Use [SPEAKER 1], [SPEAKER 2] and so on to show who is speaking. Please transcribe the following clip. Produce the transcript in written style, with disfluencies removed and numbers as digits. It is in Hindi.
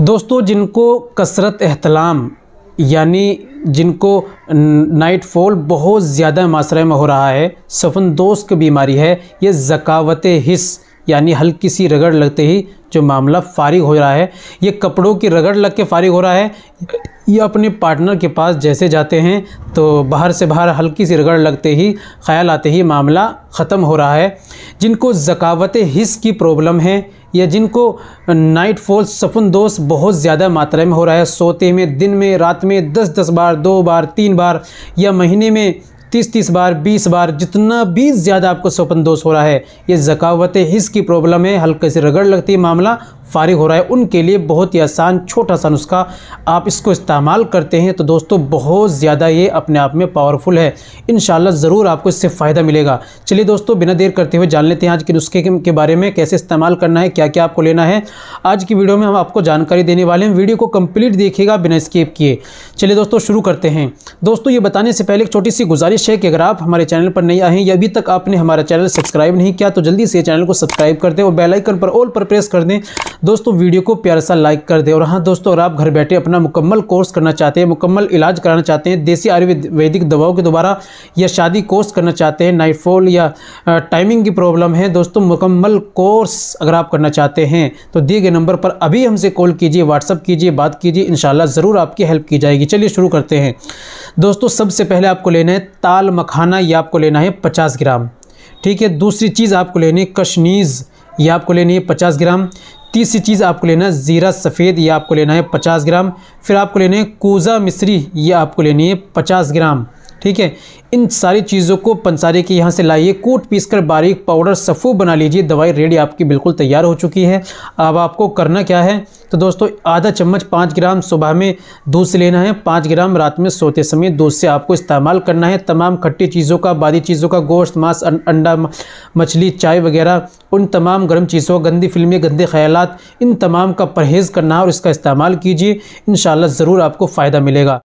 [SPEAKER 1] दोस्तों, जिनको कसरत एहतलाम यानी जिनको नाइट फॉल बहुत ज़्यादा मात्रा में हो रहा है, सफनदोस की बीमारी है, ये ज़कावत हिस्स यानी हल्की सी रगड़ लगते ही जो मामला फारिग हो रहा है, ये कपड़ों की रगड़ लग के फारिग हो रहा है, ये अपने पार्टनर के पास जैसे जाते हैं तो बाहर से बाहर हल्की सी रगड़ लगते ही ख्याल आते ही मामला ख़त्म हो रहा है। जिनको ज़कावत हिस्स की प्रॉब्लम है या जिनको नाइट फॉल सफनदोस बहुत ज़्यादा मात्रा में हो रहा है, सोते में दिन में रात में 10-10 बार, 2 बार, 3 बार या महीने में 30-30 बार, 20 बार, जितना भी ज़्यादा आपको सफनदोस हो रहा है, ये ज़कावत हिस्स की प्रॉब्लम है, हल्के से रगड़ लगती है, मामला फारिग हो रहा है, उनके लिए बहुत ही आसान छोटा सा नुस्खा आप इसको इस्तेमाल करते हैं तो दोस्तों बहुत ज़्यादा ये अपने आप में पावरफुल है। इंशाल्लाह ज़रूर आपको इससे फ़ायदा मिलेगा। चलिए दोस्तों, बिना देर करते हुए जान लेते हैं आज के नुस्खे के बारे में, कैसे इस्तेमाल करना है, क्या क्या आपको लेना है। आज की वीडियो में हम आपको जानकारी देने वाले हैं, वीडियो को कंप्लीट देखिएगा बिना स्किप किए। चलिए दोस्तों शुरू करते हैं। दोस्तों, ये बताने से पहले एक छोटी सी गुजारिश है कि अगर आप हमारे चैनल पर नहीं आए हैं या अभी तक आपने हमारा चैनल सब्सक्राइब नहीं किया तो जल्दी से चैनल को सब्सक्राइब कर दें और बेल आइकन पर ऑल पर प्रेस कर दें। दोस्तों, वीडियो को प्यारा सा लाइक कर दें। और हाँ दोस्तों, अगर आप घर बैठे अपना मुकम्मल कोर्स करना चाहते हैं, मुकम्मल इलाज कराना चाहते हैं, देसी आयुर्वेदिक दवाओं के द्वारा या शादी कोर्स करना चाहते हैं, नाइट फॉल या टाइमिंग की प्रॉब्लम है, दोस्तों मुकम्मल कोर्स अगर आप करना चाहते हैं तो दिए गए नंबर पर अभी हमसे कॉल कीजिए, व्हाट्सअप कीजिए, बात कीजिए, इंशाल्लाह ज़रूर आपकी हेल्प की जाएगी। चलिए शुरू करते हैं। दोस्तों, सबसे पहले आपको लेना है ताल मखाना, ये आपको लेना है 50 ग्राम, ठीक है। दूसरी चीज़ आपको लेनी है कशनीज़, ये आपको लेनी है 50 ग्राम। तीसरी चीज़ आपको लेना है ज़ीरा सफ़ेद, ये आपको लेना है 50 ग्राम। फिर आपको लेना है कूज़ा मिस्री, ये आपको लेनी है 50 ग्राम, ठीक है। इन सारी चीज़ों को पंसारे के यहाँ से लाइए, कूट पीस कर बारीक पाउडर सफ़ू बना लीजिए। दवाई रेडी आपकी बिल्कुल तैयार हो चुकी है। अब आपको करना क्या है तो दोस्तों, आधा चम्मच 5 ग्राम सुबह में दूध से लेना है, 5 ग्राम रात में सोते समय दूध से आपको इस्तेमाल करना है। तमाम खट्टी चीज़ों का, बादी चीज़ों का, गोश्त, मांस, अंडा, मछली, चाय वगैरह, उन तमाम गर्म चीज़ों, गंदी फिल्में, गंदे ख्यालात, इन तमाम का परहेज़ करना है और इसका इस्तेमाल कीजिए। इंशाल्लाह ज़रूर आपको फ़ायदा मिलेगा।